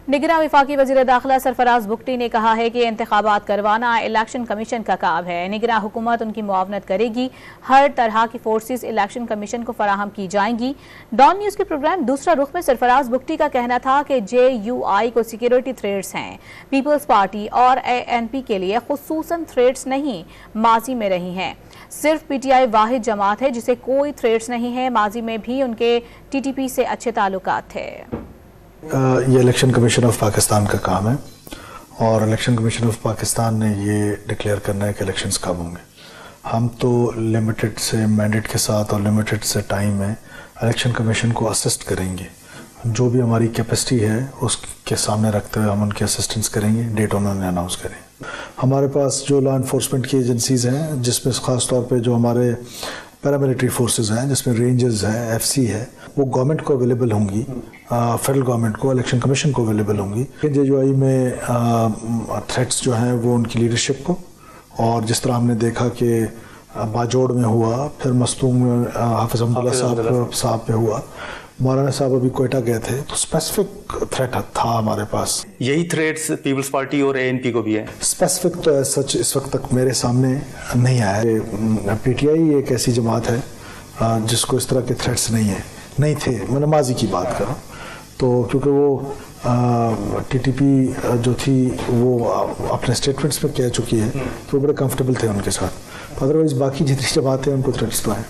निगरां वफाकी वज़ीर दाखिला सरफराज बुगटी ने कहा है कि इंतखाबात करवाना इलेक्शन कमीशन का काम है। निगरां हुकूमत उनकी मुआवनत करेगी। हर तरह की फोर्सेस इलेक्शन कमीशन को फराहम की जाएंगी। डॉन न्यूज़ के प्रोग्राम दूसरा रुख में सरफराज बुगटी का कहना था कि JUI को सिक्योरिटी थ्रेट्स हैं। पीपल्स पार्टी और ANP के लिए खुसूसन थ्रेट्स नहीं, माजी में रही हैं। सिर्फ PTI वाहिद जमात है जिसे कोई थ्रेट्स नहीं है। माजी में भी उनके TTP से अच्छे ताल्लुकात थे। ये इलेक्शन कमीशन ऑफ पाकिस्तान का काम है और इलेक्शन कमीशन ऑफ पाकिस्तान ने ये डिक्लेयर करना है कि इलेक्शंस कब होंगे। हम तो लिमिटेड से मैंडेट के साथ और लिमिटेड से टाइम में इलेक्शन कमीशन को असिस्ट करेंगे। जो भी हमारी कैपेसिटी है उसके सामने रखते हुए हम उनकी असिस्टेंस करेंगे। डेट उन्होंने अनाउंस करें। हमारे पास जो लॉ इन्फोर्समेंट की एजेंसीज़ हैं, जिसमें ख़ास तौर पे जो हमारे पैरामिलिट्री फोर्सेस हैं, जिसमें रेंजर्स है, FC है, वो गवर्नमेंट को अवेलेबल होंगी, फेडरल गवर्नमेंट को, इलेक्शन कमीशन को अवेलेबल होंगी। JUI में थ्रेट्स जो हैं वो उनकी लीडरशिप को, और जिस तरह हमने देखा कि बाजोड़ में हुआ, फिर मस्तूम में हाफिज अब्दुल्ला साहब पे हुआ, मौलाना साहब अभी कोयटा गए थे, तो स्पेसिफिक थ्रेट था हमारे पास। यही थ्रेट्स पीपल्स पार्टी और ANP को भी है? स्पेसिफिक तो सच इस वक्त तक मेरे सामने नहीं आया है। PTI एक ऐसी जमात है जिसको इस तरह के थ्रेट्स नहीं थे। मैं माजी की बात करूँ तो, क्योंकि वो TTP जो थी वो अपने स्टेटमेंट्स में कह चुकी है, तो वो बड़े कंफर्टेबल थे उनके साथ। अदरवाइज बाकी जितनी जमातें उनको थ्रेट्स तो हैं।